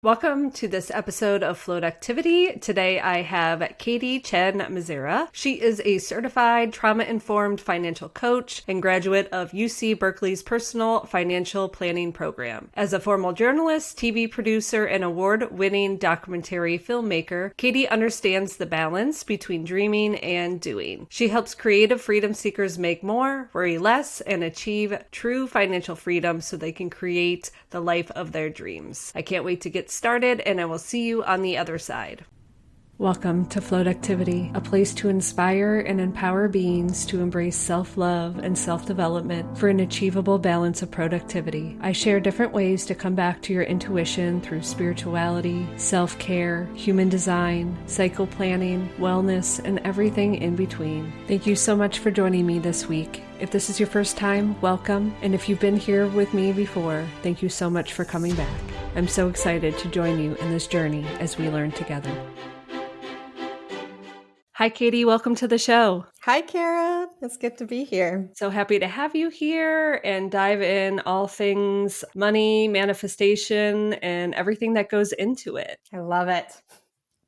Welcome to this episode of Float Activity. Today I have Katy Chen Mazzara. She is a certified trauma-informed financial coach and graduate of UC Berkeley's personal financial planning program. As a former journalist, TV producer, and award-winning documentary filmmaker, Katy understands the balance between dreaming and doing. She helps creative freedom seekers make more, worry less, and achieve true financial freedom so they can create the life of their dreams. I can't wait to get started, and I will see you on the other side. Welcome to Float Activity, a place to inspire and empower beings to embrace self-love and self-development for an achievable balance of productivity. I share different ways to come back to your intuition through spirituality, self-care, human design, cycle planning, wellness, and everything in between. Thank you so much for joining me this week. If this is your first time, welcome. And if you've been here with me before, thank you so much for coming back. I'm so excited to join you in this journey as we learn together. Hi, Katy. Welcome to the show. Hi, Kara. It's good to be here. So happy to have you here and dive in all things money, manifestation, and everything that goes into it. I love it.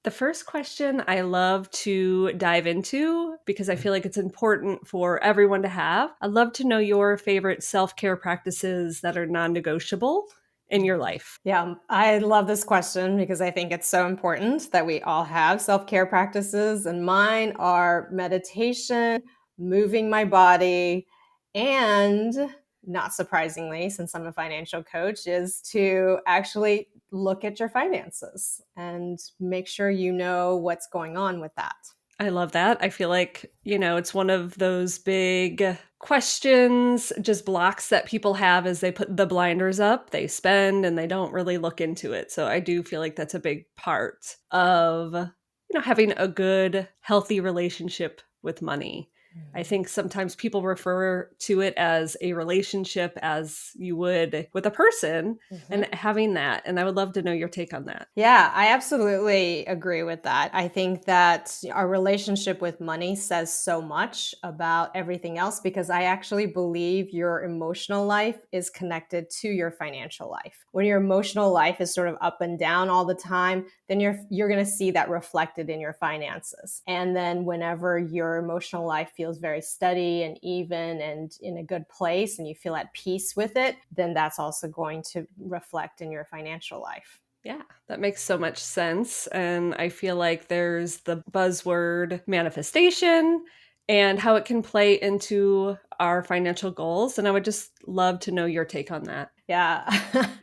The first question I love to dive into because I feel like it's important for everyone to have. I'd love to know your favorite self-care practices that are non-negotiable in your life. Yeah, I love this question because I think it's so important that we all have self-care practices, and mine are meditation, moving my body, and not surprisingly, since I'm a financial coach, is to actually look at your finances and make sure you know what's going on with that. I love that. I feel like, it's one of those big questions, just blocks that people have as they put the blinders up. They spend and they don't really look into it. So I do feel like that's a big part of, having a good, healthy relationship with money. I think sometimes people refer to it as a relationship as you would with a person and having that. And I would love to know your take on that. Yeah, I absolutely agree with that. I think that our relationship with money says so much about everything else because I actually believe your emotional life is connected to your financial life. When your emotional life is sort of up and down all the time, then you're going to see that reflected in your finances. And then whenever your emotional life feels very steady and even and in a good place and you feel at peace with it, then that's also going to reflect in your financial life. Yeah, that makes so much sense. And I feel like there's the buzzword manifestation and how it can play into our financial goals. And I would just love to know your take on that. Yeah.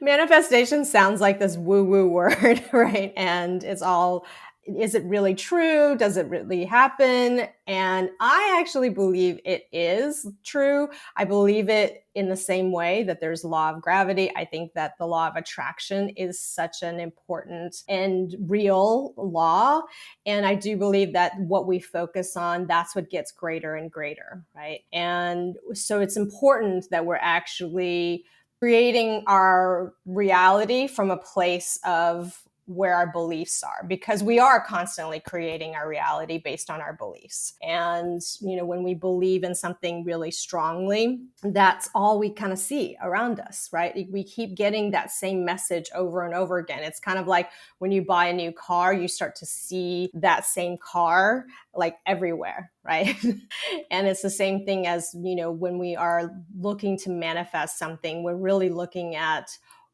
Manifestation sounds like this woo-woo word, right? And it's all, is it really true? Does it really happen? And I actually believe it is true. I believe it in the same way that there's law of gravity. I think that the law of attraction is such an important and real law. And I do believe that what we focus on, that's what gets greater and greater, right? And so it's important that we're actually creating our reality from a place of where our beliefs are, because we are constantly creating our reality based on our beliefs. And, when we believe in something really strongly, that's all we kind of see around us, right? We keep getting that same message over and over again. It's kind of like when you buy a new car, you start to see that same car like everywhere, right? And it's the same thing as, when we are looking to manifest something, we're really looking at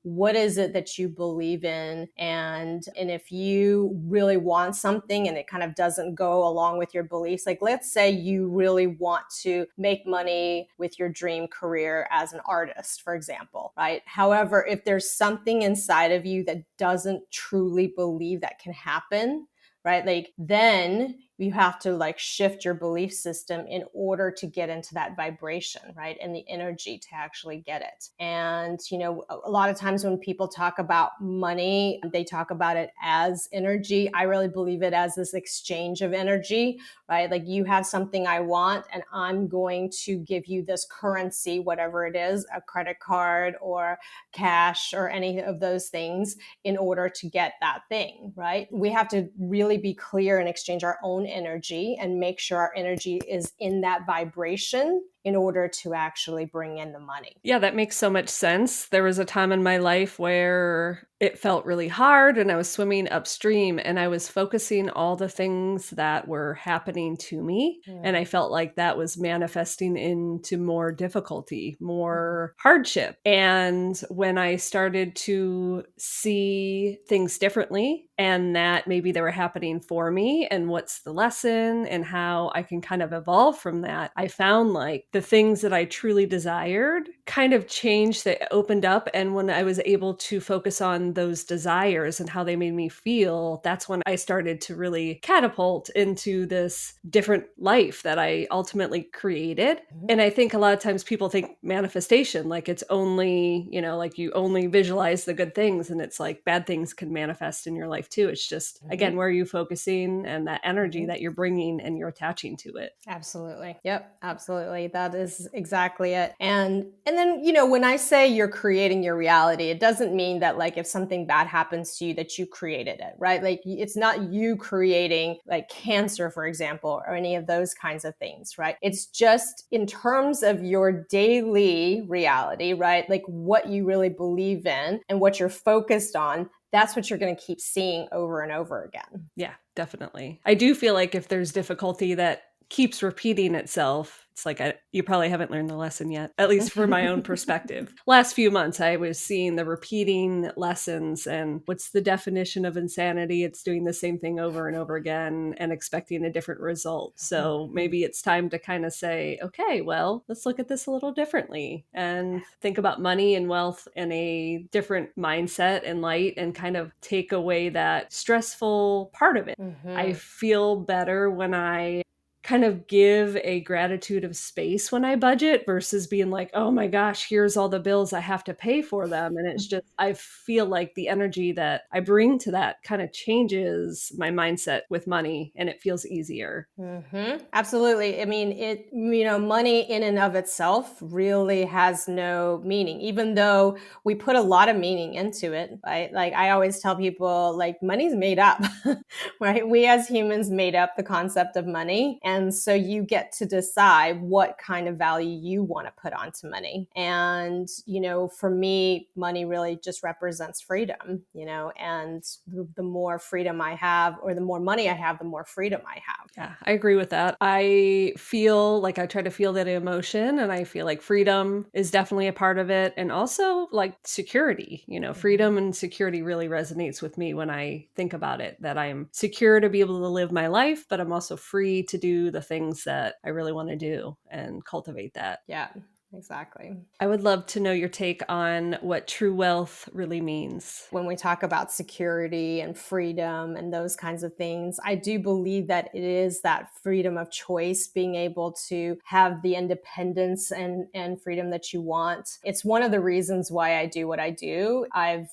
what is it that you believe in? And if you really want something and it kind of doesn't go along with your beliefs, like let's say you really want to make money with your dream career as an artist, for example, right? However, if there's something inside of you that doesn't truly believe that can happen, right? Like then you have to shift your belief system in order to get into that vibration, right? And the energy to actually get it. And, a lot of times when people talk about money, they talk about it as energy. I really believe it as this exchange of energy, right? Like you have something I want and I'm going to give you this currency, whatever it is, a credit card or cash or any of those things in order to get that thing, right? We have to really be clear and exchange our own energy and make sure our energy is in that vibration in order to actually bring in the money. Yeah, that makes so much sense. There was a time in my life where it felt really hard and I was swimming upstream and I was focusing all the things that were happening to me. And I felt like that was manifesting into more difficulty, more hardship. And when I started to see things differently and that maybe they were happening for me and what's the lesson and how I can kind of evolve from that, I found like the things that I truly desired kind of changed, that opened up. And when I was able to focus on those desires and how they made me feel, that's when I started to really catapult into this different life that I ultimately created. And I think a lot of times people think manifestation, like it's only, like you only visualize the good things, and it's like bad things can manifest in your life too. It's just, again, where are you focusing and that energy that you're bringing and you're attaching to it. Absolutely. Yep, absolutely. That is exactly it. And then, when I say you're creating your reality, it doesn't mean that like if something bad happens to you that you created it, right? Like it's not you creating like cancer, for example, or any of those kinds of things, right? It's just in terms of your daily reality, right? Like what you really believe in and what you're focused on, that's what you're going to keep seeing over and over again. Yeah, definitely. I do feel like if there's difficulty that keeps repeating itself, it's like you probably haven't learned the lesson yet, at least from my own perspective. Last few months, I was seeing the repeating lessons, and what's the definition of insanity? It's doing the same thing over and over again and expecting a different result. So maybe it's time to kind of say, okay, well, let's look at this a little differently and think about money and wealth in a different mindset and light, and kind of take away that stressful part of it. I feel better when I kind of give a gratitude of space when I budget versus being like, oh my gosh, here's all the bills I have to pay for them. And it's just, I feel like the energy that I bring to that kind of changes my mindset with money, and it feels easier. Absolutely. I mean, money in and of itself really has no meaning, even though we put a lot of meaning into it. Right? Like I always tell people, like money's made up, right? We as humans made up the concept of money. And so you get to decide what kind of value you want to put onto money. And, for me, money really just represents freedom, and the more freedom I have, or the more money I have, the more freedom I have. Yeah, I agree with that. I feel like I try to feel that emotion, and I feel like freedom is definitely a part of it. And also like security, freedom and security really resonates with me when I think about it, that I'm secure to be able to live my life, but I'm also free to do the things that I really want to do and cultivate that. Yeah. Exactly. I would love to know your take on what true wealth really means. When we talk about security and freedom and those kinds of things, I do believe that it is that freedom of choice, being able to have the independence and freedom that you want. It's one of the reasons why I do what I do. I've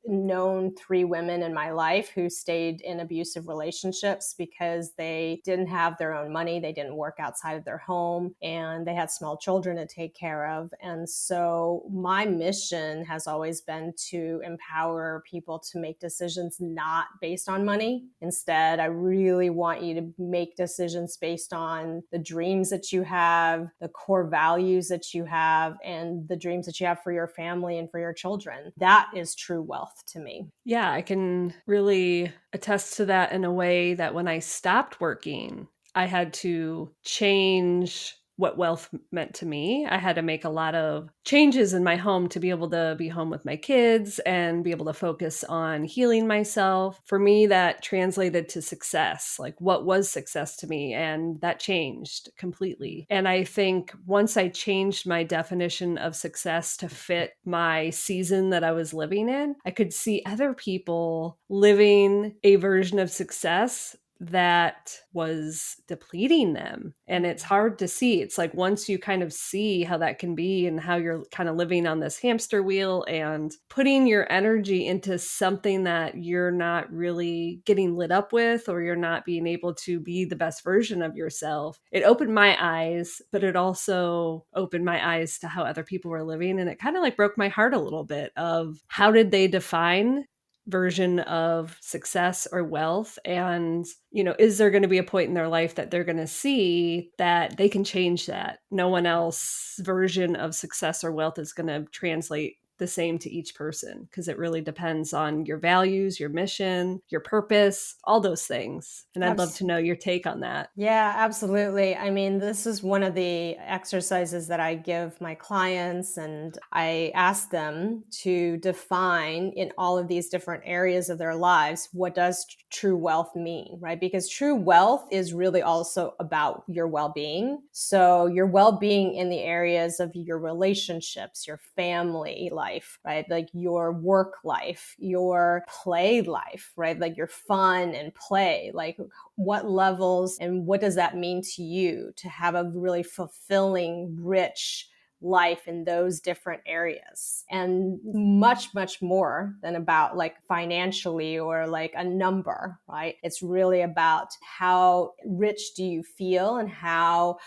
known 3 women in my life who stayed in abusive relationships because they didn't have their own money. They didn't work outside of their home, and they had small children to take care of. And so my mission has always been to empower people to make decisions not based on money. Instead, I really want you to make decisions based on the dreams that you have, the core values that you have, and the dreams that you have for your family and for your children. That is true wealth to me. Yeah, I can really attest to that in a way that when I stopped working, I had to change what wealth meant to me. I had to make a lot of changes in my home to be able to be home with my kids and be able to focus on healing myself. For me, that translated to success, like what was success to me, and that changed completely. And I think once I changed my definition of success to fit my season that I was living in, I could see other people living a version of success that was depleting them. And it's hard to see. It's like once you kind of see how that can be and how you're kind of living on this hamster wheel and putting your energy into something that you're not really getting lit up with, or you're not being able to be the best version of yourself, it opened my eyes, but it also opened my eyes to how other people were living. And it kind of like broke my heart a little bit of how did they define version of success or wealth. And, is there going to be a point in their life that they're going to see that they can change that? No one else version of success or wealth is going to translate the same to each person, because it really depends on your values, your mission, your purpose, all those things. And I'd love to know your take on that. Yeah, absolutely. I mean, this is one of the exercises that I give my clients, and I ask them to define in all of these different areas of their lives, what does true wealth mean, right? Because true wealth is really also about your well-being. So your well-being in the areas of your relationships, your family life, right? Like your work life, your play life, right? Like your fun and play, like what levels and what does that mean to you to have a really fulfilling, rich life in those different areas, and much, much more than about like financially or like a number, right? It's really about how rich do you feel and how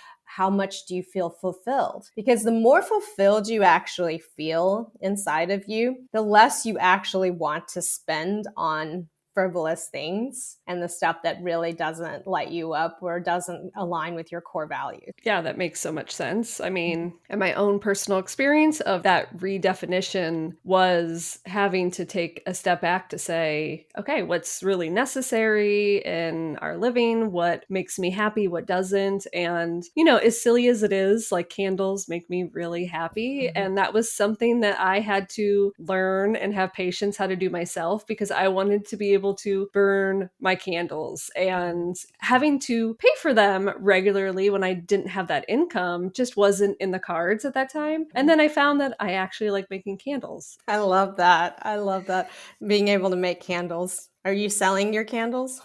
much do you feel fulfilled? Because the more fulfilled you actually feel inside of you, the less you actually want to spend on frivolous things and the stuff that really doesn't light you up or doesn't align with your core values. Yeah, that makes so much sense. I mean, and my own personal experience of that redefinition was having to take a step back to say, okay, what's really necessary in our living? What makes me happy? What doesn't? And, as silly as it is, like candles make me really happy. Mm-hmm. And that was something that I had to learn and have patience how to do myself, because I wanted to be able to burn my candles, and having to pay for them regularly when I didn't have that income just wasn't in the cards at that time. And then I found that I actually like making candles. I love that. I love that. Being able to make candles. Are you selling your candles?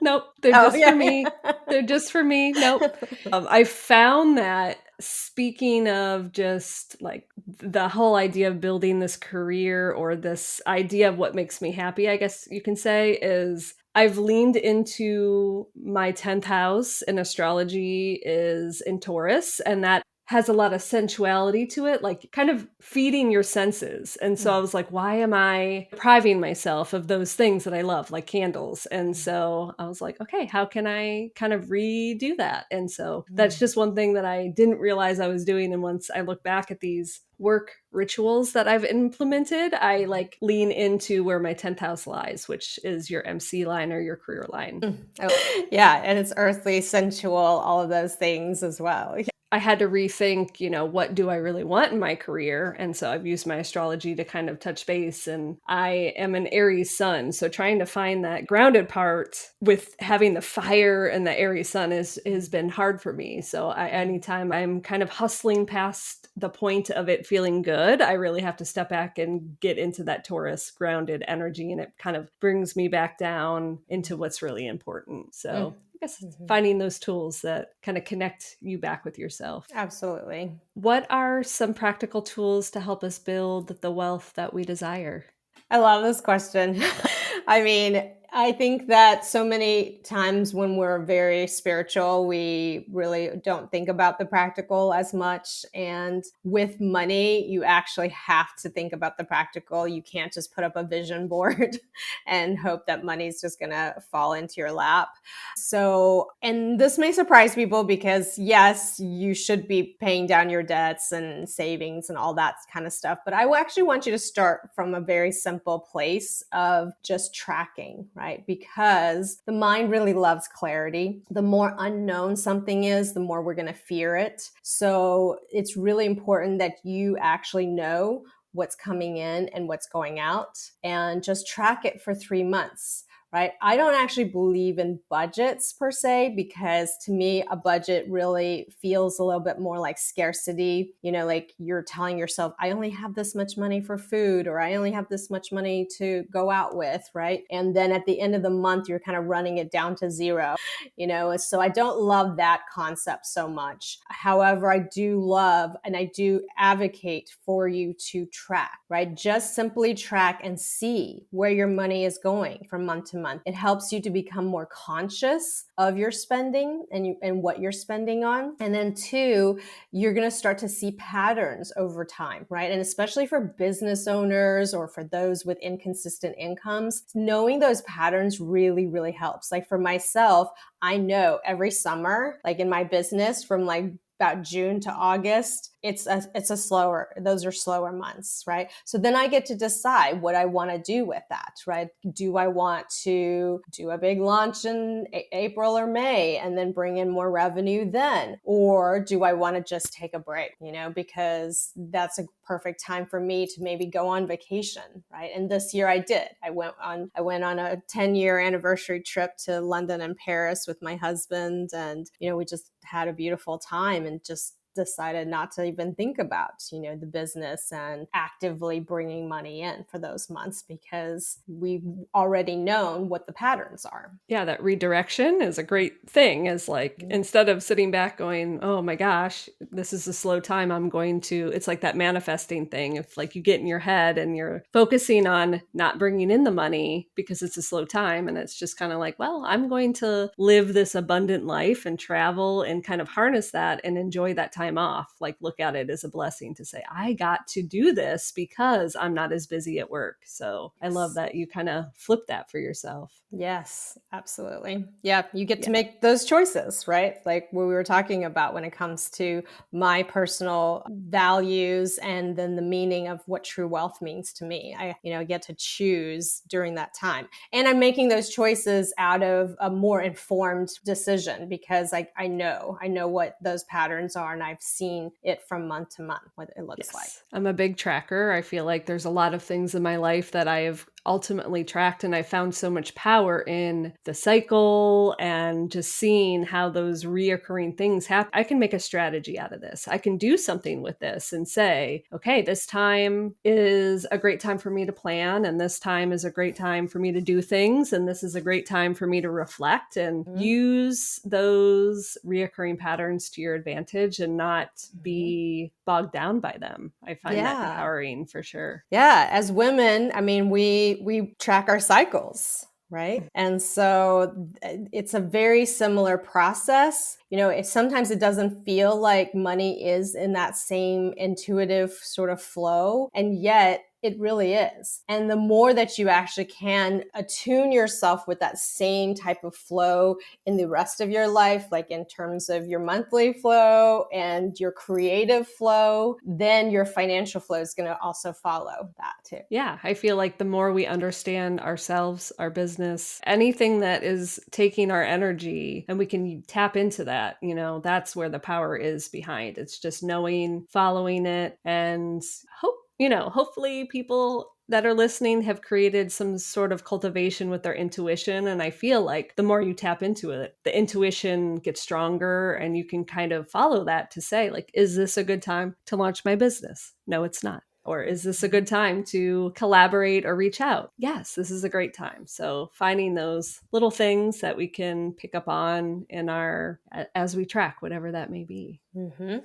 Nope, they're Oh, just for yeah. me. They're just for me. Nope. I found that, speaking of just like the whole idea of building this career, or this idea of what makes me happy, I guess you can say, is I've leaned into my 10th house in astrology is in Taurus, and that has a lot of sensuality to it, like kind of feeding your senses. And so I was like, why am I depriving myself of those things that I love, like candles? And so I was like, okay, how can I kind of redo that? And so that's just one thing that I didn't realize I was doing. And once I look back at these work rituals that I've implemented, I like lean into where my 10th house lies, which is your MC line or your career line. Oh, yeah. And it's earthly, sensual, all of those things as well. I had to rethink, what do I really want in my career? And so I've used my astrology to kind of touch base. And I am an Aries sun. So trying to find that grounded part with having the fire and the Aries sun has been hard for me. So anytime I'm kind of hustling past the point of it feeling good, I really have to step back and get into that Taurus grounded energy. And it kind of brings me back down into what's really important. So I guess finding those tools that kind of connect you back with yourself. Absolutely. What are some practical tools to help us build the wealth that we desire? I love this question. I mean, I think that so many times when we're very spiritual, we really don't think about the practical as much. And with money, you actually have to think about the practical. You can't just put up a vision board and hope that money's just going to fall into your lap. So, and this may surprise people because yes, you should be paying down your debts and savings and all that kind of stuff. But I actually want you to start from a very simple place of just tracking, right? Because the mind really loves clarity. The more unknown something is, the more we're going to fear it. So it's really important that you actually know what's coming in and what's going out, and just track it for 3 months. Right? I don't actually believe in budgets per se, because to me, a budget really feels a little bit more like scarcity. Like you're telling yourself, I only have this much money for food, or I only have this much money to go out with, right? And then at the end of the month, you're kind of running it down to zero, So I don't love that concept so much. However, I do love and I do advocate for you to track, right? Just simply track and see where your money is going from month to month. month. It helps you to become more conscious of your spending and what you're spending on. And then two, you're going to start to see patterns over time, right? And especially for business owners or for those with inconsistent incomes, knowing those patterns really, really helps. Like for myself, I know every summer, like in my business from like about June to August, those are slower months, right? So then I get to decide what I want to do with that, right? Do I want to do a big launch in April or May and then bring in more revenue then? Or do I want to just take a break, because that's a perfect time for me to maybe go on vacation, right? And this year I did. I went on a 10-year anniversary trip to London and Paris with my husband, and we just had a beautiful time and just decided not to even think about, the business and actively bringing money in for those months because we've already known what the patterns are. Yeah, that redirection is a great thing. Is like, instead of sitting back going, oh my gosh, this is a slow time, it's like that manifesting thing. If like you get in your head and you're focusing on not bringing in the money because it's a slow time, and it's just kind of like, well, I'm going to live this abundant life and travel and kind of harness that and enjoy that time off. Like look at it as a blessing to say, I got to do this because I'm not as busy at work. So I love that you kind of flip that for yourself. Yes, absolutely. Yeah, you get to make those choices, right? Like what we were talking about when it comes to my personal values and then the meaning of what true wealth means to me. I get to choose during that time. And I'm making those choices out of a more informed decision because I know what those patterns are, and I've seen it from month to month, what it looks like. I'm a big tracker. I feel like there's a lot of things in my life that I have ultimately tracked, and I found so much power in the cycle and just seeing how those reoccurring things happen. I can make a strategy out of this. I can do something with this and say, okay, this time is a great time for me to plan, and this time is a great time for me to do things, and this is a great time for me to reflect and use those reoccurring patterns to your advantage and not be bogged down by them. I find that empowering for sure. Yeah, as women, I mean, we track our cycles, right? And so it's a very similar process. Sometimes it doesn't feel like money is in that same intuitive sort of flow, and yet it really is. And the more that you actually can attune yourself with that same type of flow in the rest of your life, like in terms of your monthly flow and your creative flow, then your financial flow is going to also follow that too. Yeah, I feel like the more we understand ourselves, our business, anything that is taking our energy, and we can tap into that, that's where the power is behind. It's just knowing, following it, and hopefully people that are listening have created some sort of cultivation with their intuition. And I feel like the more you tap into it, the intuition gets stronger, and you can kind of follow that to say, like, is this a good time to launch my business? No, it's not. Or is this a good time to collaborate or reach out? Yes, this is a great time. So finding those little things that we can pick up on as we track, whatever that may be.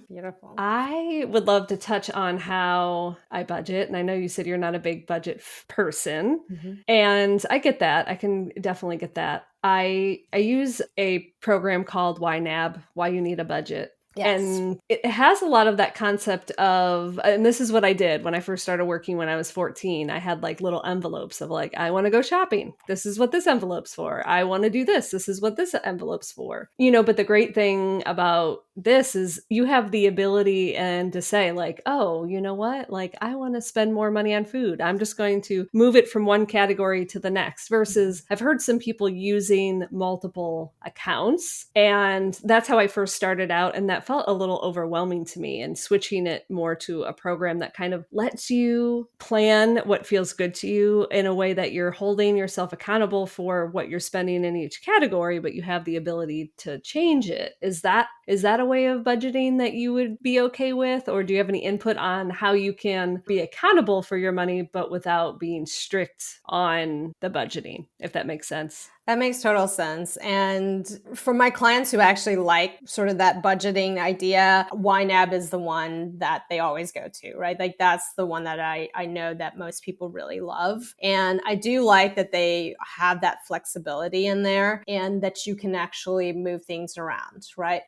Beautiful. I would love to touch on how I budget. And I know you said you're not a big budget person. And I get that. I can definitely get that. I use a program called YNAB, Why You Need a Budget. Yes. And it has a lot of that concept of, and this is what I did when I first started working when I was 14. I had like little envelopes of like, I want to go shopping. This is what this envelope's for. I want to do this. This is what this envelope's for. But the great thing about this is you have the ability and to say like, oh, you know what? Like, I want to spend more money on food. I'm just going to move it from one category to the next versus I've heard some people using multiple accounts. And that's how I first started out. And that felt a little overwhelming to me, and switching it more to a program that kind of lets you plan what feels good to you in a way that you're holding yourself accountable for what you're spending in each category, but you have the ability to change it. Is that a way of budgeting that you would be okay with? Or do you have any input on how you can be accountable for your money, but without being strict on the budgeting, if that makes sense? That makes total sense. And for my clients who actually like sort of that budgeting idea, YNAB is the one that they always go to, right? Like that's the one that I know that most people really love. And I do like that they have that flexibility in there and that you can actually move things around, right?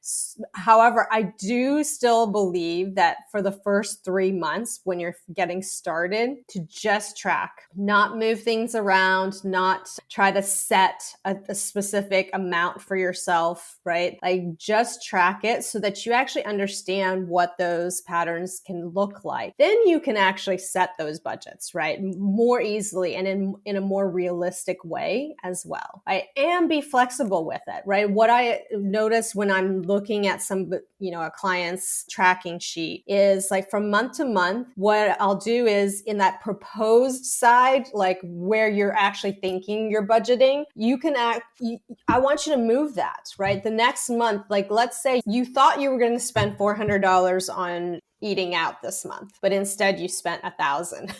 However, I do still believe that for the first 3 months when you're getting started, to just track, not move things around, not try to set a specific amount for yourself, right? Like just track it so that you actually understand what those patterns can look like. Then you can actually set those budgets, right? More easily and in a more realistic way as well, right? And be flexible with it, right? What I notice when I'm looking at a client's tracking sheet is like from month to month, what I'll do is in that proposed side, like where you're actually thinking you're budgeting, I want you to move that, right? The next month, like let's say you thought you were going to spend $400 on eating out this month, but instead you spent 1,000,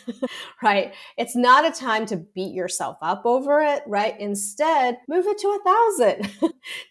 right? It's not a time to beat yourself up over it, right? Instead, move it to 1,000.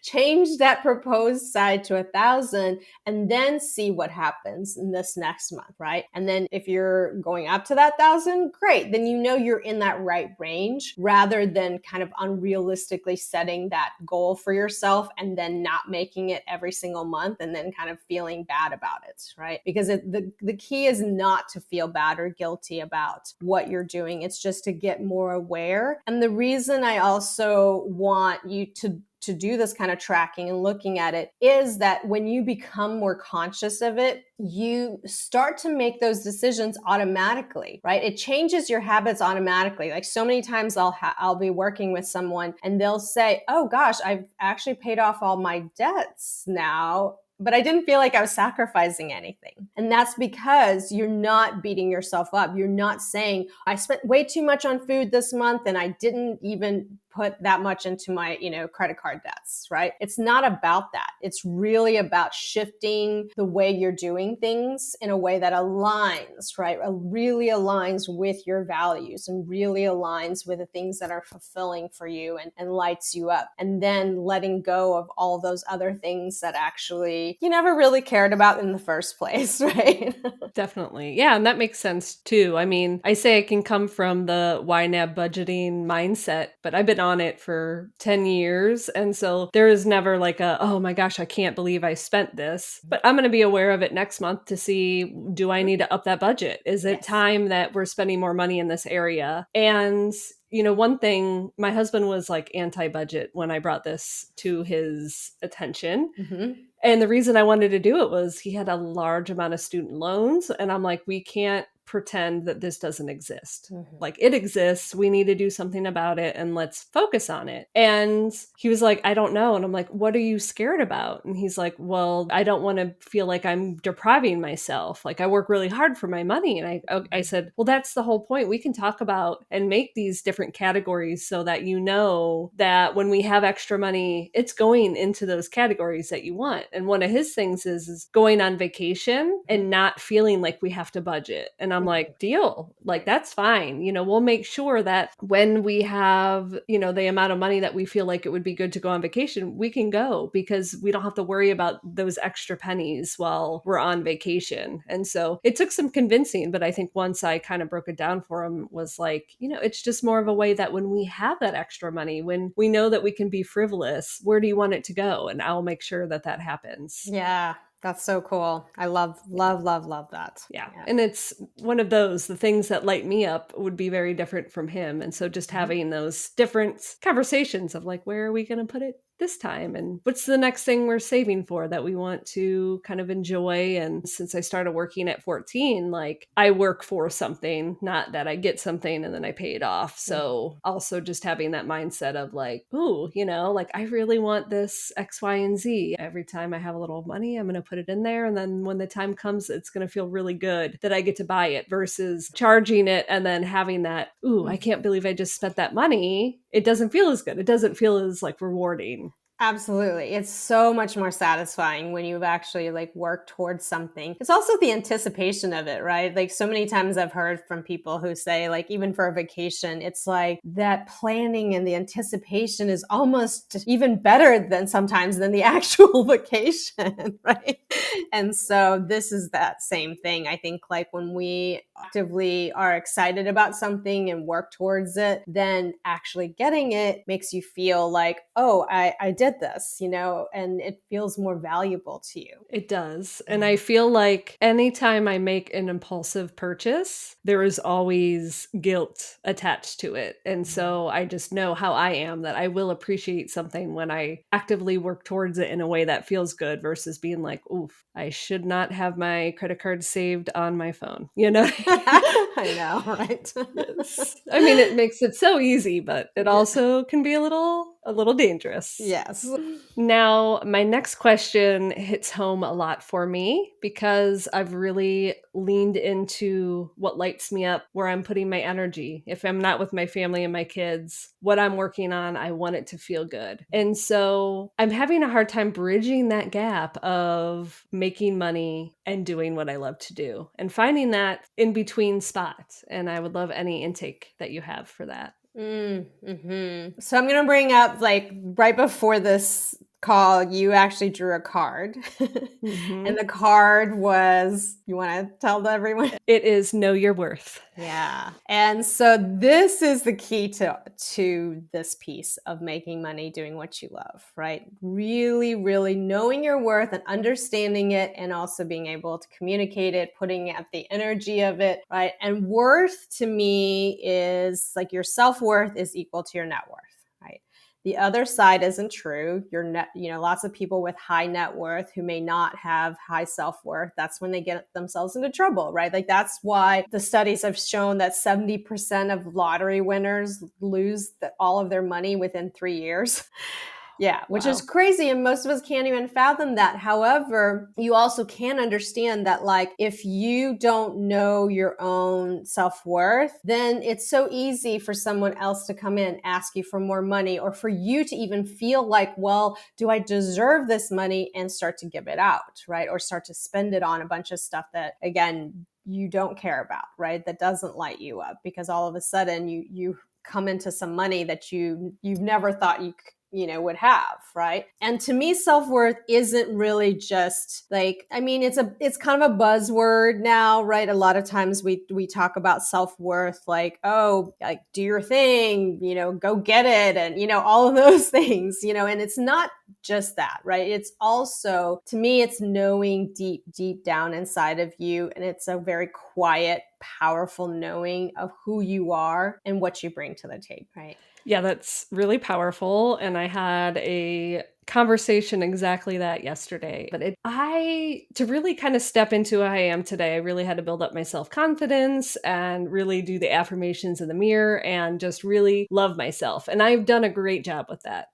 Change that proposed side to 1,000 and then see what happens in this next month, right? And then if you're going up to that 1,000, great. Then you know you're in that right range rather than kind of unrealistically setting that goal for yourself and then not making it every single month and then kind of feeling bad about it, right? Because the key is not to feel bad or guilty about what you're doing. It's just to get more aware. And the reason I also want you to do this kind of tracking and looking at it is that when you become more conscious of it, you start to make those decisions automatically, right? It changes your habits automatically. Like so many times I'll be working with someone and they'll say, "Oh gosh, I've actually paid off all my debts now, but I didn't feel like I was sacrificing anything." And that's because you're not beating yourself up. You're not saying, "I spent way too much on food this month and I didn't even put that much into my, credit card debts," right? It's not about that. It's really about shifting the way you're doing things in a way that aligns, right? Really aligns with your values and really aligns with the things that are fulfilling for you and lights you up. And then letting go of all those other things that actually you never really cared about in the first place, right? Definitely. Yeah. And that makes sense too. I mean, I say I can come from the YNAB budgeting mindset, but I've been on it for 10 years. And so there is never like oh my gosh, I can't believe I spent this. But I'm going to be aware of it next month to see, do I need to up that budget? Is it time that we're spending more money in this area? And one thing, my husband was like anti-budget when I brought this to his attention. Mm-hmm. And the reason I wanted to do it was he had a large amount of student loans. And I'm like, we can't pretend that this doesn't exist. Mm-hmm. Like it exists. We need to do something about it and let's focus on it. And he was like, I don't know. And I'm like, what are you scared about? And he's like, well, I don't want to feel like I'm depriving myself. Like I work really hard for my money. And I said, well, that's the whole point. We can talk about and make these different categories so that you know that when we have extra money, it's going into those categories that you want. And one of his things is going on vacation and not feeling like we have to budget. And I'm like, deal, like, that's fine. We'll make sure that when we have, the amount of money that we feel like it would be good to go on vacation, we can go because we don't have to worry about those extra pennies while we're on vacation. And so it took some convincing, but I think once I kind of broke it down for him was like, it's just more of a way that when we have that extra money, when we know that we can be frivolous, where do you want it to go? And I'll make sure that that happens. Yeah. That's so cool. I love that. Yeah. And it's one of the things that light me up would be very different from him. And so just having those different conversations of like, where are we going to put it this time? And what's the next thing we're saving for that we want to kind of enjoy? And since I started working at 14, like I work for something, not that I get something and then I pay it off. So also just having that mindset of like, ooh, like I really want this X, Y, and Z. Every time I have a little money, I'm going to put it in there. And then when the time comes, it's going to feel really good that I get to buy it versus charging it and then having that, ooh, I can't believe I just spent that money. It doesn't feel as good. It doesn't feel as like rewarding. Absolutely. It's so much more satisfying when you've actually like worked towards something. It's also the anticipation of it, right? Like so many times I've heard from people who say like even for a vacation, it's like that planning and the anticipation is almost even better than sometimes than the actual vacation, right? And so this is that same thing. I think like when we actively are excited about something and work towards it, then actually getting it makes you feel like, oh, I did this, and it feels more valuable to you. It does. And I feel like anytime I make an impulsive purchase, there is always guilt attached to it. And so I just know how I am, that I will appreciate something when I actively work towards it in a way that feels good versus being like, oof, I should not have my credit card saved on my phone. You know? I know, right? Yes. I mean, it makes it so easy, but it also can be a little dangerous. Yes. Now, my next question hits home a lot for me because I've really leaned into what lights me up, where I'm putting my energy. If I'm not with my family and my kids, what I'm working on, I want it to feel good. And so I'm having a hard time bridging that gap of making money and doing what I love to do and finding that in between spot. And I would love any intake that you have for that. So I'm going to bring up like right before this call, you actually drew a card. And the card was, you want to tell everyone? It is know your worth. Yeah. And so this is the key to this piece of making money doing what you love, right? Really, really knowing your worth and understanding it, and also being able to communicate it, putting out the energy of it, right? And worth to me is like your self-worth is equal to your net worth, right? The other side isn't true. Your net, lots of people with high net worth who may not have high self-worth, that's when they get themselves into trouble, right? Like that's why the studies have shown that 70% of lottery winners lose all of their money within 3 years. Yeah, which is crazy. And most of us can't even fathom that. However, you also can understand that, like, if you don't know your own self-worth, then it's so easy for someone else to come in, ask you for more money, or for you to even feel like, well, do I deserve this money, and start to give it out, right? Or start to spend it on a bunch of stuff that, again, you don't care about, right? That doesn't light you up, because all of a sudden you come into some money that you've never thought you would have, right? And to me, self-worth isn't really just like, I mean, it's kind of a buzzword now, right? A lot of times we talk about self-worth like, oh, like do your thing, go get it, and all of those things, and it's not just that, right? It's also, to me, it's knowing deep down inside of you, and it's a very quiet, powerful knowing of who you are and what you bring to the table, right? Yeah, that's really powerful. And I had a conversation exactly that yesterday. But to really kind of step into who I am today, I really had to build up my self-confidence and really do the affirmations in the mirror and just really love myself. And I've done a great job with that.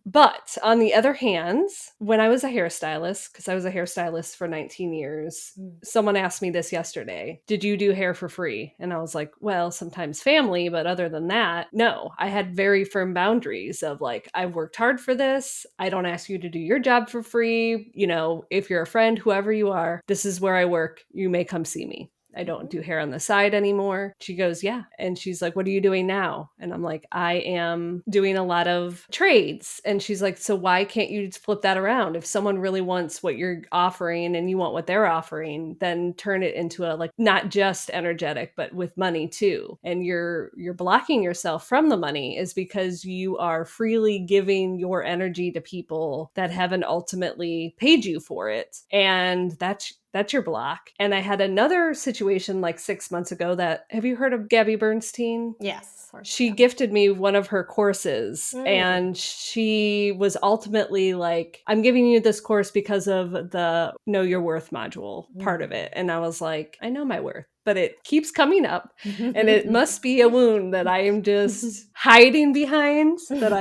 But on the other hand, when I was a hairstylist, because I was a hairstylist for 19 years, someone asked me this yesterday, did you do hair for free? And I was like, well, sometimes family, but other than that, no. I had very firm boundaries of like, I've worked hard for this. I don't ask you to do your job for free. If you're a friend, whoever you are, this is where I work. You may come see me. I don't do hair on the side anymore. She goes, yeah. And she's like, what are you doing now? And I'm like, I am doing a lot of trades. And she's like, so why can't you just flip that around? If someone really wants what you're offering and you want what they're offering, then turn it into a, like, not just energetic, but with money too. And you're blocking yourself from the money is because you are freely giving your energy to people that haven't ultimately paid you for it. And that's your block. And I had another situation like 6 months ago have you heard of Gabby Bernstein? Yes. She gifted me one of her courses and she was ultimately like, I'm giving you this course because of the Know Your Worth module part of it. And I was like, I know my worth, but it keeps coming up and it must be a wound that I am just hiding behind that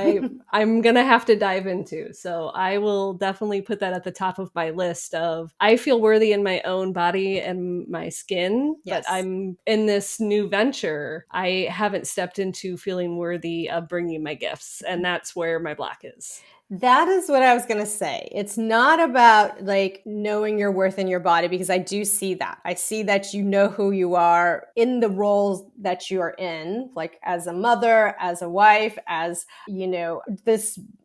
I'm going to have to dive into. So I will definitely put that at the top of my list of, I feel worthy in my own body and my skin, but I'm in this new venture. I haven't stepped into feeling worthy of bringing my gifts. And that's where my block is. That is what I was going to say. It's not about like knowing your worth in your body, because I do see that. I see that you know who you are in the roles that you are in, like as a mother, as a wife, as,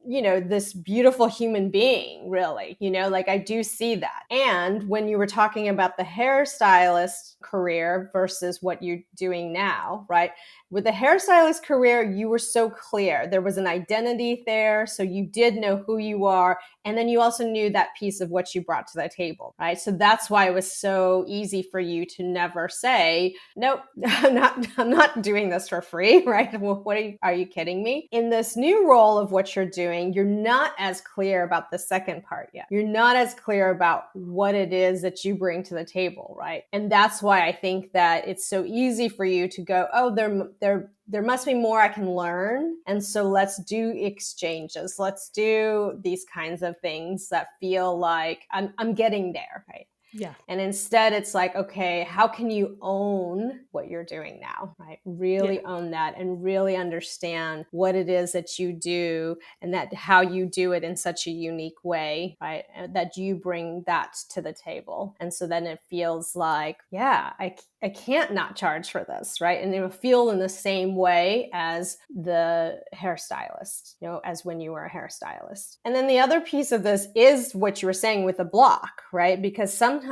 this beautiful human being, really, like I do see that. And when you were talking about the hairstylist career versus what you're doing now, right? With the hairstylist career, you were so clear. There was an identity there. So you did know who you are. And then you also knew that piece of what you brought to the table, right? So that's why it was so easy for you to never say, nope, I'm not doing this for free, right? Well, are you kidding me? In this new role of what you're doing, you're not as clear about the second part yet. You're not as clear about what it is that you bring to the table, right? And that's why I think that it's so easy for you to go, oh, there must be more I can learn. And so let's do exchanges. Let's do these kinds of things that feel like I'm getting there, right? Yeah. And instead it's like, okay, how can you own what you're doing now, right? Really own that and really understand what it is that you do and that how you do it in such a unique way, right? That you bring that to the table. And so then it feels like, yeah, I can't not charge for this, right? And it will feel in the same way as the hairstylist, as when you were a hairstylist. And then the other piece of this is what you were saying with the block, right? Because sometimes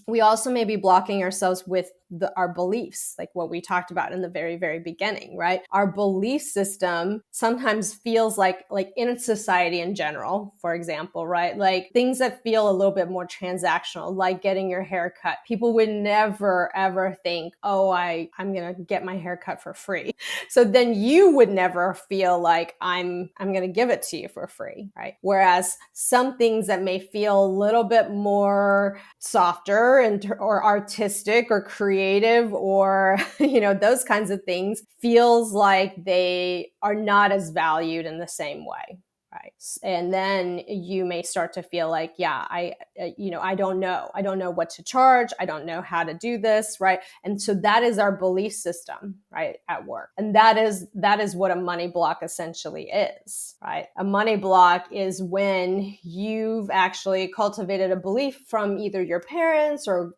we also may be blocking ourselves with our beliefs, like what we talked about in the very, very beginning, right? Our belief system sometimes feels like in society in general, for example, right? Like things that feel a little bit more transactional, like getting your hair cut. People would never, ever think, oh, I'm going to get my hair cut for free. So then you would never feel like I'm going to give it to you for free, right? Whereas some things that may feel a little bit more softer or artistic or creative or, those kinds of things feels like they are not as valued in the same way. Right. And then you may start to feel like, yeah, I don't know what to charge. I don't know how to do this. Right. And so that is our belief system, right, at work. And that is what a money block essentially is, right? A money block is when you've actually cultivated a belief from either your parents or,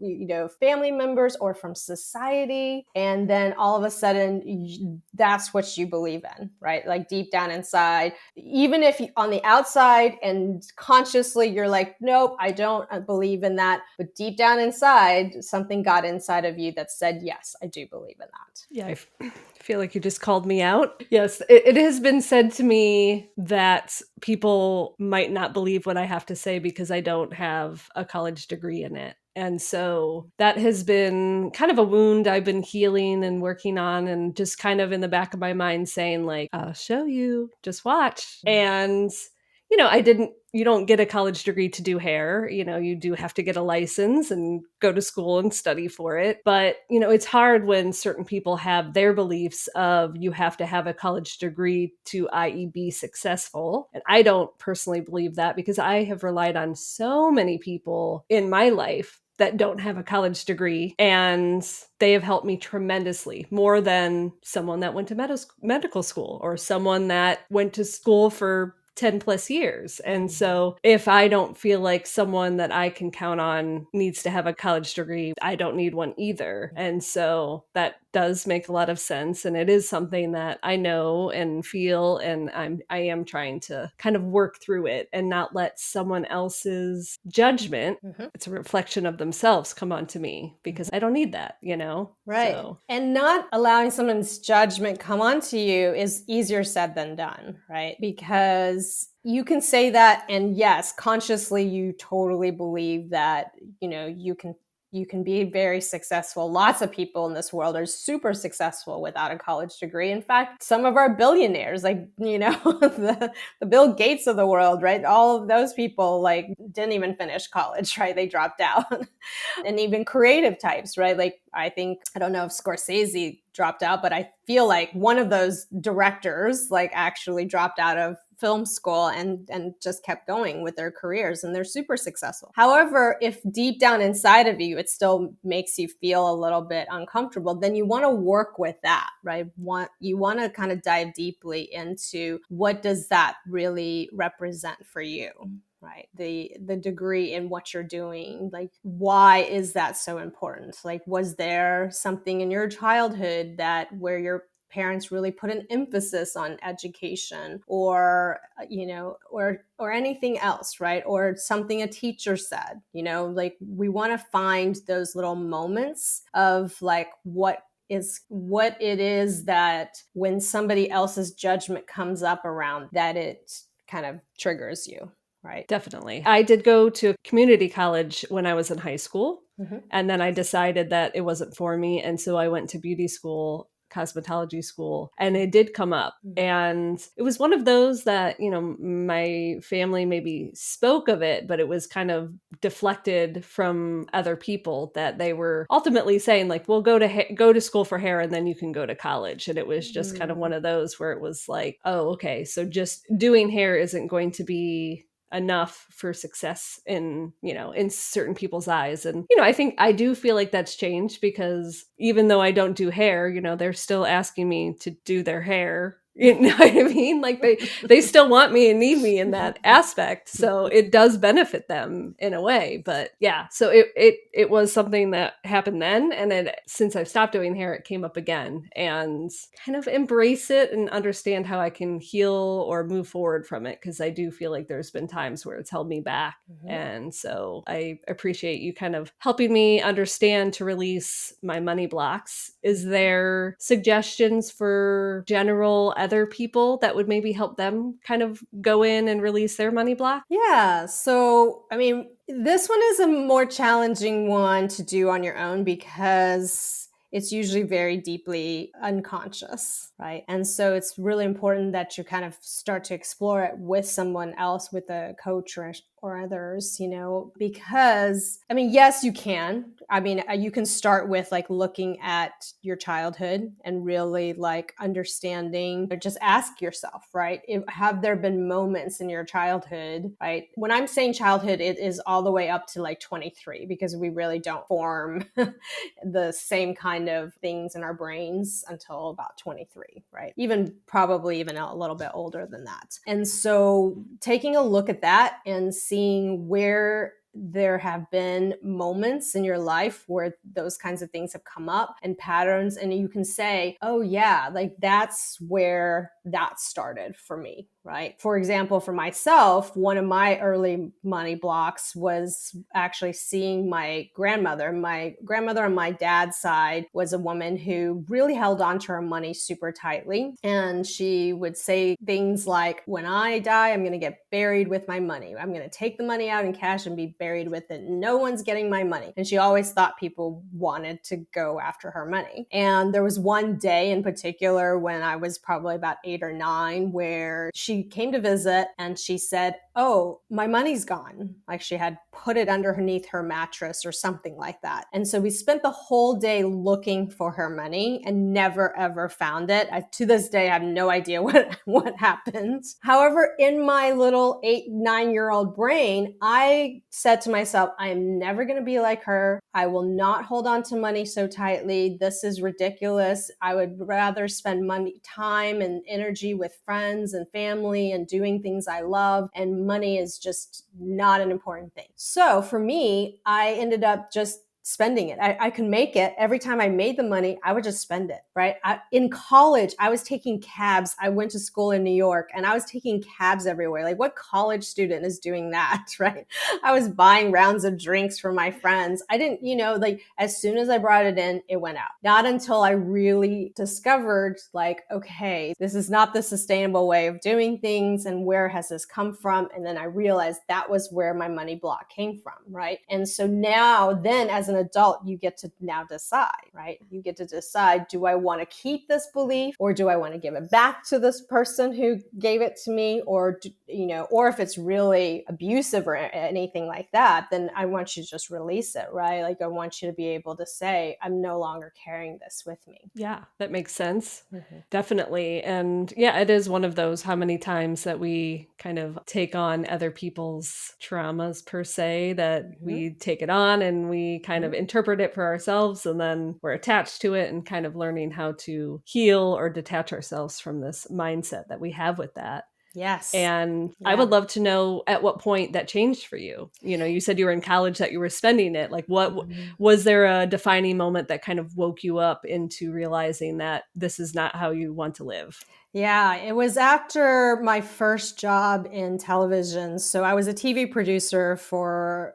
family members or from society. And then all of a sudden that's what you believe in, right? Like deep down inside, even if on the outside and consciously you're like, nope, I don't believe in that. But deep down inside, something got inside of you that said, yes, I do believe in that. Yeah, I feel like you just called me out. Yes, it has been said to me that people might not believe what I have to say because I don't have a college degree in it. And so that has been kind of a wound I've been healing and working on, and just kind of in the back of my mind saying like, I'll show you, just watch. And you don't get a college degree to do hair. You do have to get a license and go to school and study for it. But, it's hard when certain people have their beliefs of you have to have a college degree to, i.e., be successful. And I don't personally believe that, because I have relied on so many people in my life that don't have a college degree, and they have helped me tremendously, more than someone that went to medical school or someone that went to school for 10 plus years. And so if I don't feel like someone that I can count on needs to have a college degree, I don't need one either. And so that does make a lot of sense. And it is something that I know and feel, and I am trying to kind of work through it and not let someone else's judgment, it's a reflection of themselves, come onto me, because I don't need that, Right. So. And not allowing someone's judgment come onto you is easier said than done, right? Because you can say that, and yes, consciously you totally believe that, you can be very successful. Lots of people in this world are super successful without a college degree. In fact, some of our billionaires, like, the Bill Gates of the world, right? All of those people didn't even finish college, right? They dropped out. And even creative types, right? Like, I don't know if Scorsese dropped out, but I feel like one of those directors actually dropped out of film school and just kept going with their careers, and they're super successful. However, if deep down inside of you, it still makes you feel a little bit uncomfortable, then you want to work with that, right? You want to kind of dive deeply into what does that really represent for you, right? The degree in what you're doing, like, why is that so important? Like, was there something in your childhood that where your parents really put an emphasis on education, or or anything else, right? Or something a teacher said, like, we want to find those little moments of like what it is that when somebody else's judgment comes up around that, it kind of triggers you, right? Definitely. I did go to community college when I was in high school, Mm-hmm. and then I decided that it wasn't for me. And so I went to beauty school, cosmetology school, and it did come up. Mm-hmm. And it was one of those that, my family maybe spoke of it, but it was kind of deflected from other people that they were ultimately saying, like, well, go to school for hair and then you can go to college. And it was just kind of one of those where it was like, oh, okay, so just doing hair isn't going to be enough for success in certain people's eyes. And I do feel like that's changed, because even though I don't do hair, they're still asking me to do their hair. You know what I mean? Like, they still want me and need me in that aspect. So it does benefit them in a way. But yeah, so it was something that happened then. And since I've stopped doing hair, it came up again, and kind of embrace it and understand how I can heal or move forward from it. Cause I do feel like there's been times where it's held me back. Mm-hmm. And so I appreciate you kind of helping me understand to release my money blocks. Is there suggestions for general other people that would maybe help them kind of go in and release their money block? Yeah. So, I mean, this one is a more challenging one to do on your own because it's usually very deeply unconscious, right? And so it's really important that you kind of start to explore it with someone else, with a coach or others, because, I mean, yes, you can. I mean, you can start with like looking at your childhood and really like understanding, just ask yourself, right? Have there been moments in your childhood, right? When I'm saying childhood, it is all the way up to like 23, because we really don't form the same kind of things in our brains until about 23, right? Probably even a little bit older than that. And so taking a look at that and seeing where there have been moments in your life where those kinds of things have come up and patterns, and you can say, oh yeah, like that's where that started for me, right? For example, for myself, one of my early money blocks was actually seeing my grandmother. My grandmother on my dad's side was a woman who really held on to her money super tightly. And she would say things like, when I die, I'm going to get buried with my money. I'm going to take the money out in cash and be buried with it. No one's getting my money. And she always thought people wanted to go after her money. And there was one day in particular when I was probably about 8 or 9 where she came to visit and she said, oh, my money's gone. Like she had put it underneath her mattress or something like that. And so we spent the whole day looking for her money and never ever found it. To this day, I have no idea what happened. However, in my little 8, 9-year-old brain, I said to myself, I am never going to be like her. I will not hold on to money so tightly. This is ridiculous. I would rather spend money, time and energy with friends and family and doing things I love. And money is just not an important thing. So for me, I ended up just spending it. I could make it. Every time I made the money, I would just spend it, right? In college, I was taking cabs. I went to school in New York and I was taking cabs everywhere. Like what college student is doing that, right? I was buying rounds of drinks for my friends. I didn't, like as soon as I brought it in, it went out. Not until I really discovered like, okay, this is not the sustainable way of doing things. And where has this come from? And then I realized that was where my money block came from, right? And so now then as an adult, you get to now decide, right? You get to decide, do I want to keep this belief, or do I want to give it back to this person who gave it to me? Or, or if it's really abusive or anything like that, then I want you to just release it, right? Like I want you to be able to say, I'm no longer carrying this with me. Yeah, that makes sense. Definitely. And yeah, it is one of those how many times that we kind of take on other people's traumas per se, that we take it on and we kind of interpret it for ourselves, and then we're attached to it and kind of learning how to heal or detach ourselves from this mindset that we have with that. Yes. And I would love to know at what point that changed for you. You said you were in college, that you were spending it. Like, what was there a defining moment that kind of woke you up into realizing that this is not how you want to live? Yeah, it was after my first job in television. So I was a TV producer for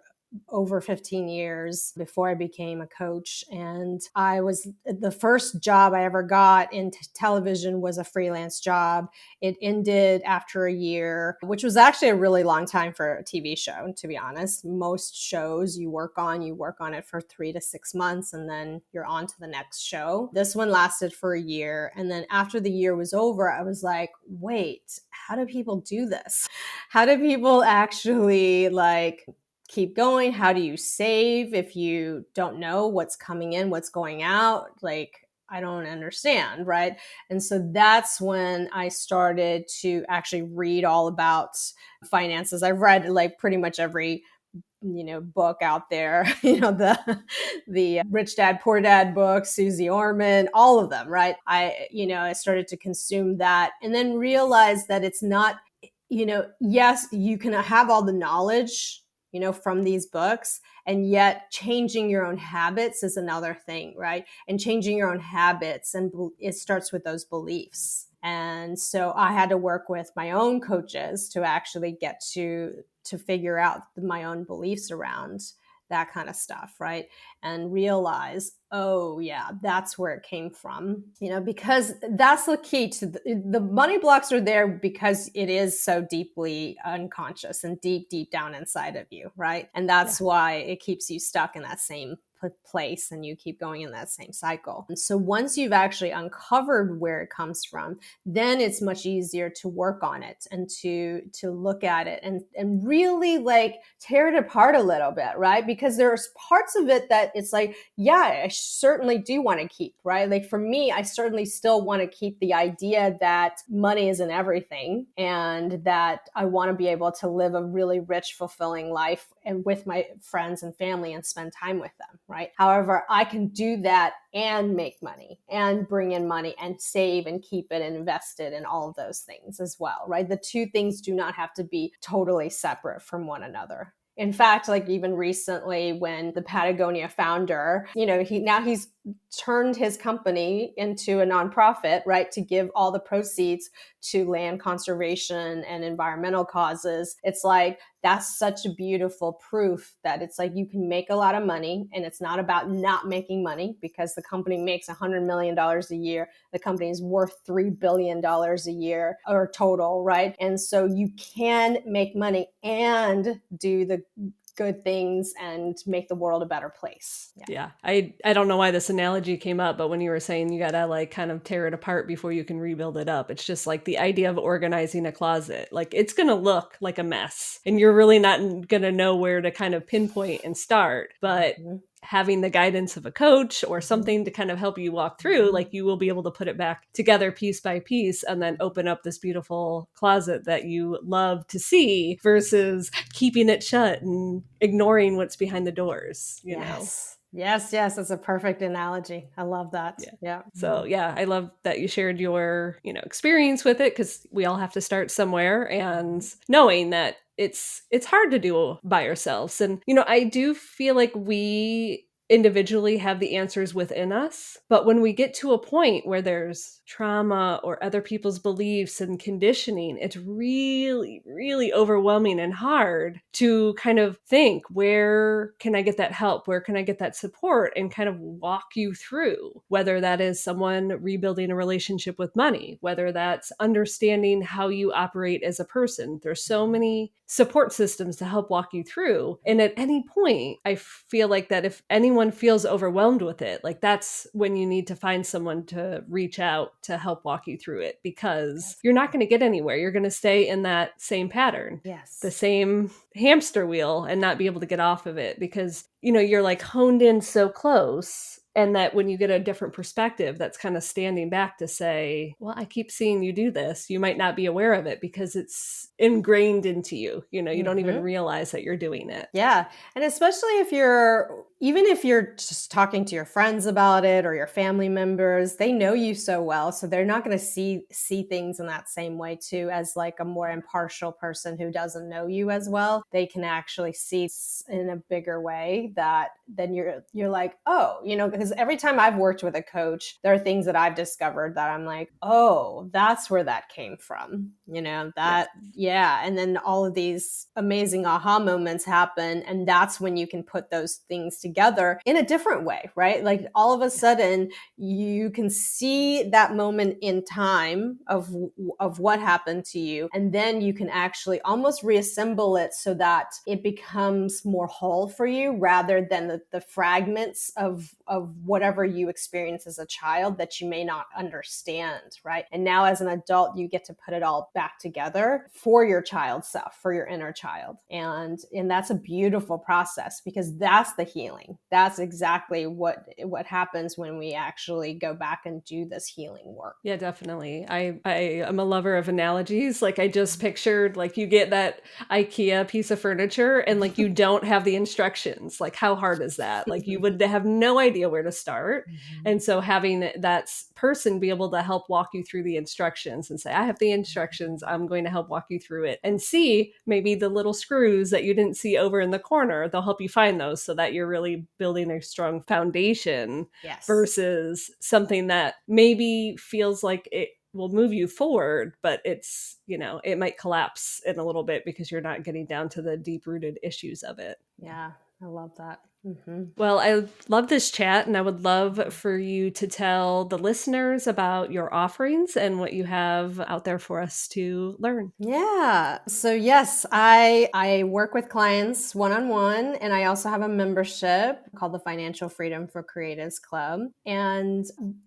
over 15 years before I became a coach. And the first job I ever got in television was a freelance job. It ended after a year, which was actually a really long time for a TV show, to be honest. Most shows you work on it for 3 to 6 months, and then you're on to the next show. This one lasted for a year. And then after the year was over, I was like, wait, how do people do this? How do people actually keep going? How do you save if you don't know what's coming in, what's going out? Like, I don't understand, right? And so that's when I started to actually read all about finances. I've read like pretty much every book out there, the Rich Dad Poor Dad books, Susie Orman, all of them, right? I started to consume that, and then realized that it's not, yes, you can have all the knowledge from these books, and yet changing your own habits is another thing, right? And changing your own habits, and it starts with those beliefs. And so I had to work with my own coaches to actually get to figure out my own beliefs around that kind of stuff, right? And realize, oh yeah, that's where it came from, because that's the key to the money blocks are there because it is so deeply unconscious and deep down inside of you, right? And that's why it keeps you stuck in that same place, and you keep going in that same cycle. And so once you've actually uncovered where it comes from, then it's much easier to work on it and to look at it and really like tear it apart a little bit, right? Because there's parts of it that it's like, yeah, I certainly do want to keep, right? Like for me, I certainly still want to keep the idea that money isn't everything, and that I want to be able to live a really rich, fulfilling life and with my friends and family and spend time with them, right? However, I can do that and make money and bring in money and save and keep it and invest it and all of those things as well, right? The two things do not have to be totally separate from one another. In fact, like even recently when the Patagonia founder, he's turned his company into a nonprofit, right, to give all the proceeds to land conservation and environmental causes. It's like, that's such a beautiful proof that it's like you can make a lot of money, and it's not about not making money, because the company makes $100 million a year. The company is worth $3 billion a year or total, right? And so you can make money and do the good things and make the world a better place. Yeah. I don't know why this analogy came up, but when you were saying you gotta like kind of tear it apart before you can rebuild it up, it's just like the idea of organizing a closet. Like it's gonna look like a mess, and you're really not gonna know where to kind of pinpoint and start. But having the guidance of a coach or something to kind of help you walk through, like you will be able to put it back together piece by piece, and then open up this beautiful closet that you love to see, versus keeping it shut and ignoring what's behind the doors, you know? Yes, that's a perfect analogy. I love that. Yeah. So yeah, I love that you shared your, experience with it, because we all have to start somewhere, and knowing that it's hard to do by ourselves. And I do feel like we individually have the answers within us, but when we get to a point where there's trauma or other people's beliefs and conditioning, it's really, really overwhelming and hard to kind of think, where can I get that help? Where can I get that support? And kind of walk you through, whether that is someone rebuilding a relationship with money, whether that's understanding how you operate as a person. There's so many support systems to help walk you through. And at any point, I feel like that if anyone anyone feels overwhelmed with it, like that's when you need to find someone to reach out to help walk you through it, because you're not going to get anywhere. You're going to stay in that same pattern, the Yes. same hamster wheel, and not be able to get off of it because, you're like honed in so close. And that when you get a different perspective, that's kind of standing back to say, well, I keep seeing you do this. You might not be aware of it because it's ingrained into you. You don't even realize that you're doing it. Yeah. And especially even if you're just talking to your friends about it or your family members, they know you so well. So they're not going to see things in that same way too, as like a more impartial person who doesn't know you as well. They can actually see in a bigger way that then you're like, oh, because every time I've worked with a coach, there are things that I've discovered that I'm like, oh, that's where that came from. Yeah. And then all of these amazing aha moments happen. And that's when you can put those things together in a different way, right? Like all of a sudden you can see that moment in time of what happened to you. And then you can actually almost reassemble it so that it becomes more whole for you rather than the fragments of whatever you experienced as a child that you may not understand, right? And now as an adult, you get to put it all back together for your child self, for your inner child. And that's a beautiful process because that's the healing. That's exactly what happens when we actually go back and do this healing work. Yeah, definitely. I am a lover of analogies. Like I just pictured like you get that IKEA piece of furniture and like you don't have the instructions. Like how hard is that? Like you would have no idea where to start. And so having that person be able to help walk you through the instructions and say, I have the instructions, I'm going to help walk you through it, and see maybe the little screws that you didn't see over in the corner. They'll help you find those so that you're really building a strong foundation. Yes. Versus something that maybe feels like it will move you forward, but it's, it might collapse in a little bit because you're not getting down to the deep rooted issues of it. Yeah, I love that. Well, I love this chat, and I would love for you to tell the listeners about your offerings and what you have out there for us to learn. Yeah. So yes, I work with clients one-on-one, and I also have a membership called the Financial Freedom for Creatives Club. And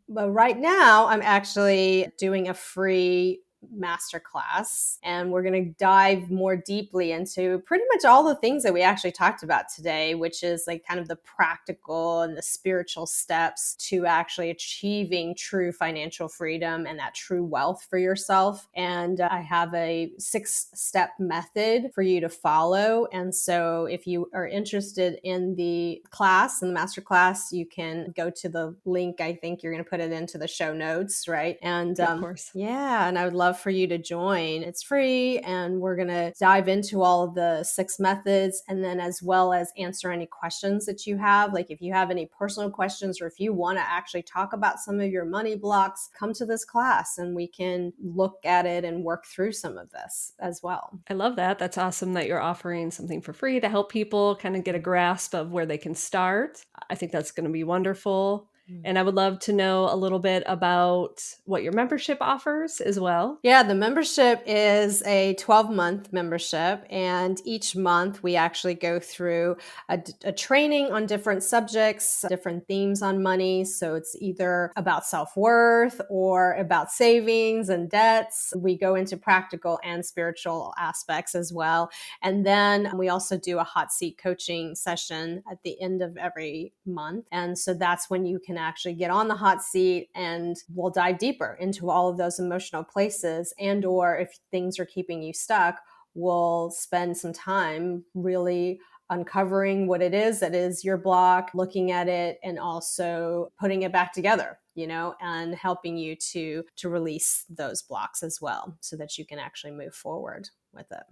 but right now I'm actually doing a free masterclass, and we're going to dive more deeply into pretty much all the things that we actually talked about today, which is like kind of the practical and the spiritual steps to actually achieving true financial freedom and that true wealth for yourself. And I have a 6-step method for you to follow. And so if you are interested in the class and the masterclass, you can go to the link. I think you're going to put it into the show notes, right? And of course. Yeah, and I would love for you to join. It's free, and we're going to dive into all of the 6 methods, and then as well as answer any questions that you have. Like if you have any personal questions, or if you want to actually talk about some of your money blocks, come to this class and we can look at it and work through some of this as well. I love that. That's awesome that you're offering something for free to help people kind of get a grasp of where they can start. I think that's going to be wonderful. And I would love to know a little bit about what your membership offers as well. Yeah, the membership is a 12-month membership. And each month we actually go through a training on different subjects, different themes on money. So it's either about self-worth or about savings and debts. We go into practical and spiritual aspects as well. And then we also do a hot seat coaching session at the end of every month. And so that's when you can actually get on the hot seat, and we'll dive deeper into all of those emotional places. And or if things are keeping you stuck, we'll spend some time really uncovering what it is that is your block, looking at it, and also putting it back together, and helping you to release those blocks as well so that you can actually move forward with it.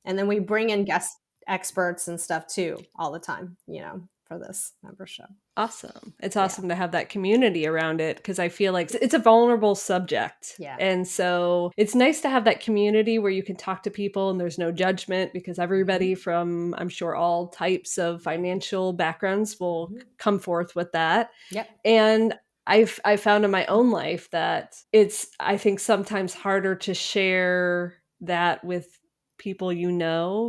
And then we bring in guest experts and stuff too all the time, for this membership. Awesome. It's awesome to have that community around it, because I feel like it's a vulnerable subject. Yeah. And so it's nice to have that community where you can talk to people and there's no judgment, because everybody from, I'm sure, all types of financial backgrounds will come forth with that. Yep. And I've found in my own life that it's, I think, sometimes harder to share that with people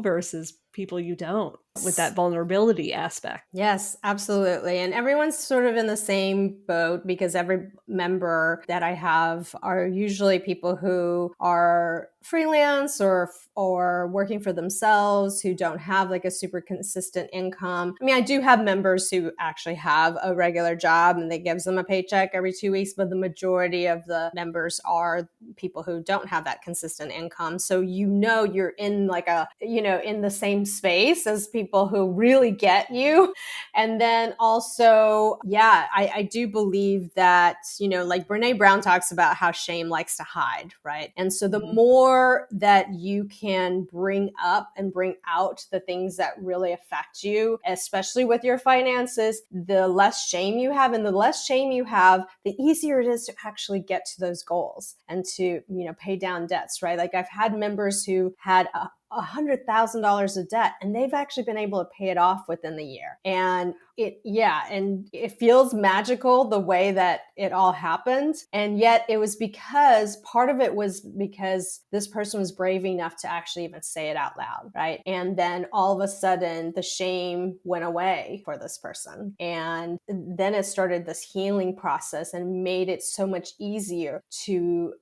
versus people you don't, with that vulnerability aspect. Yes, absolutely. And everyone's sort of in the same boat because every member that I have are usually people who are freelance or working for themselves, who don't have like a super consistent income. I mean, I do have members who actually have a regular job and that gives them a paycheck every 2 weeks, but the majority of the members are people who don't have that consistent income. So you're in like in the same space as people who really get you. And then also, yeah, I do believe that, like Brene Brown talks about how shame likes to hide, right? And so the more that you can bring up and bring out the things that really affect you, especially with your finances, the less shame you have. And the less shame you have, the easier it is to actually get to those goals and to, pay down debts, right? Like I've had members who had $100,000 of debt and they've actually been able to pay it off within the year. And it feels magical the way that it all happened. And yet it was because part of it was because this person was brave enough to actually even say it out loud, right? And then all of a sudden the shame went away for this person. And then it started this healing process and made it so much easier to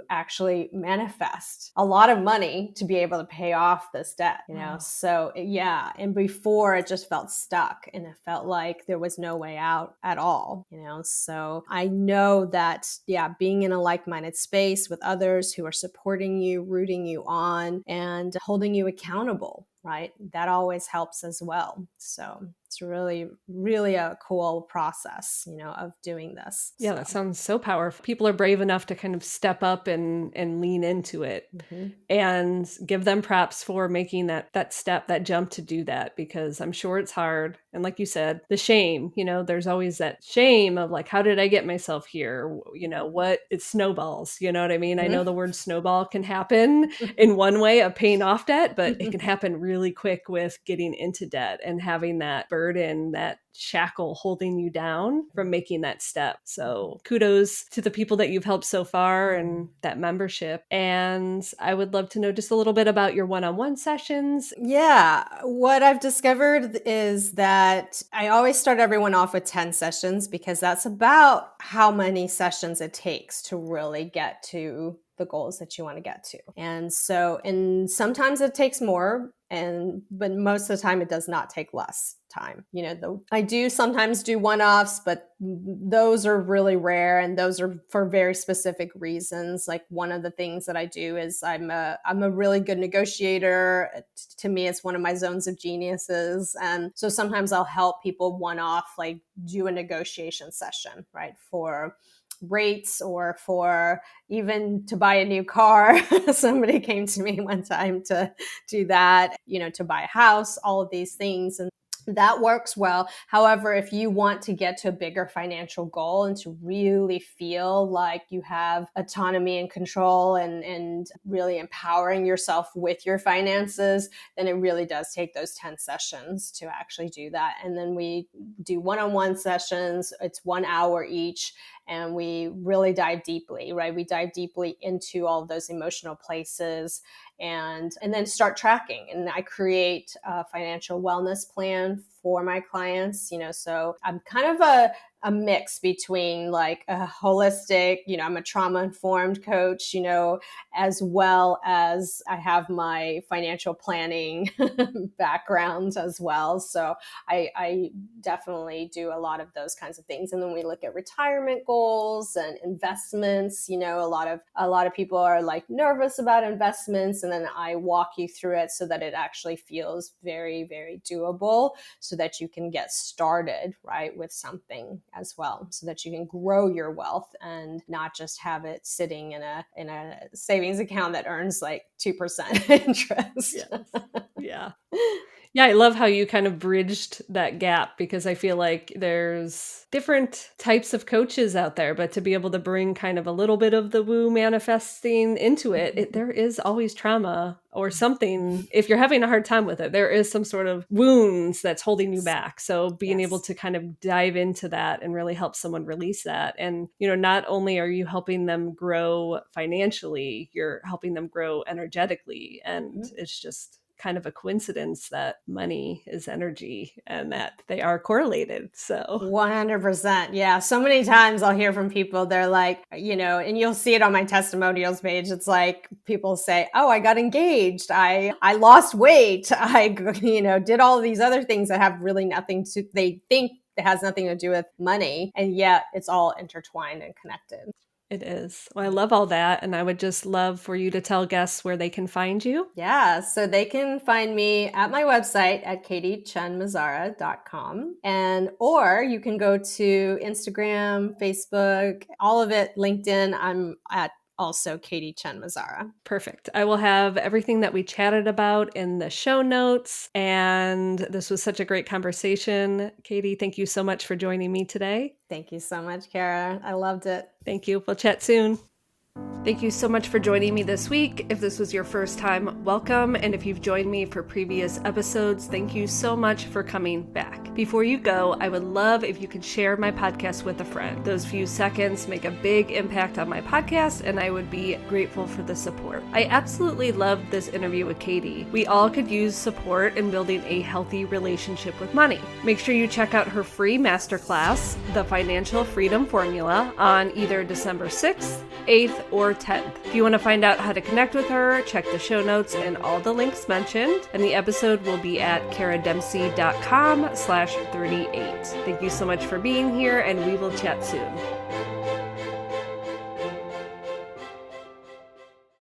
actually manifest a lot of money to be able to pay off this debt, Wow. So yeah. And before it just felt stuck and it felt like there was no way out at all, so I know that, yeah, being in a like-minded space with others who are supporting you, rooting you on, and holding you accountable, right? That always helps as well. So it's really, really a cool process, of doing this. Yeah, that sounds so powerful. People are brave enough to kind of step up and lean into it, and give them props for making that step, that jump to do that, because I'm sure it's hard. And like you said, the shame, there's always that shame of like, how did I get myself here? What it snowballs, you know what I mean? I know the word snowball can happen in one way of paying off debt, but it can happen really quick with getting into debt and having that burden, that shackle holding you down from making that step. So kudos to the people that you've helped so far and that membership. And I would love to know just a little bit about your one-on-one sessions. Yeah, what I've discovered is that I always start everyone off with 10 sessions because that's about how many sessions it takes to really get to the goals that you want to get to. And sometimes it takes more, but most of the time it does not take less time. I do sometimes do one-offs, but those are really rare and those are for very specific reasons. Like one of the things that I do is I'm a really good negotiator. To me, it's one of my zones of geniuses. And so sometimes I'll help people one-off, like do a negotiation session, right? For rates or for even to buy a new car. Somebody came to me one time to do that, to buy a house, all of these things. And that works well. However, if you want to get to a bigger financial goal and to really feel like you have autonomy and control and really empowering yourself with your finances, then it really does take those 10 sessions to actually do that. And then we do one-on-one sessions. It's 1 hour each. And we really dive deeply, right? We dive deeply into all of those emotional places and then start tracking. And I create a financial wellness plan for my clients, so I'm kind of a mix between like a holistic, I'm a trauma-informed coach, as well as I have my financial planning background as well. So I definitely do a lot of those kinds of things. And then we look at retirement goals and investments. A lot of people are like nervous about investments, and then I walk you through it so that it actually feels very, very doable, so that you can get started, right, with something as well, so that you can grow your wealth and not just have it sitting in a savings account that earns like 2% interest. Yes. Yeah. Yeah, I love how you kind of bridged that gap, because I feel like there's different types of coaches out there, but to be able to bring kind of a little bit of the woo manifesting into it, there is always trauma or something. If you're having a hard time with it, there is some sort of wounds that's holding you back. So being able to kind of dive into that and really help someone release that. And, not only are you helping them grow financially, you're helping them grow energetically. And it's just kind of a coincidence that money is energy and that they are correlated. So 100%. Yeah. So many times I'll hear from people, they're like, and you'll see it on my testimonials page. It's like people say, oh, I got engaged. I lost weight. I, did all of these other things that have really they think it has nothing to do with money. And yet it's all intertwined and connected. it is. Well, I love all that. And I would just love for you to tell guests where they can find you. Yeah, so they can find me at my website at katychenmazzara.com. Or you can go to Instagram, Facebook, all of it, LinkedIn. I'm at also Katy Chen Mazzara. Perfect. I will have everything that we chatted about in the show notes. And this was such a great conversation. Katy, thank you so much for joining me today. Thank you so much, Kara. I loved it. Thank you. We'll chat soon. Thank you so much for joining me this week. If this was your first time, welcome. And if you've joined me for previous episodes, thank you so much for coming back. Before you go, I would love if you could share my podcast with a friend. Those few seconds make a big impact on my podcast, and I would be grateful for the support. I absolutely loved this interview with Katy. We all could use support in building a healthy relationship with money. Make sure you check out her free masterclass, The Financial Freedom Formula, on either December 6th, 8th, or 10th. If you want to find out how to connect with her, check the show notes and all the links mentioned. And the episode will be at karadempsey.com/38. Thank you so much for being here, and we will chat soon.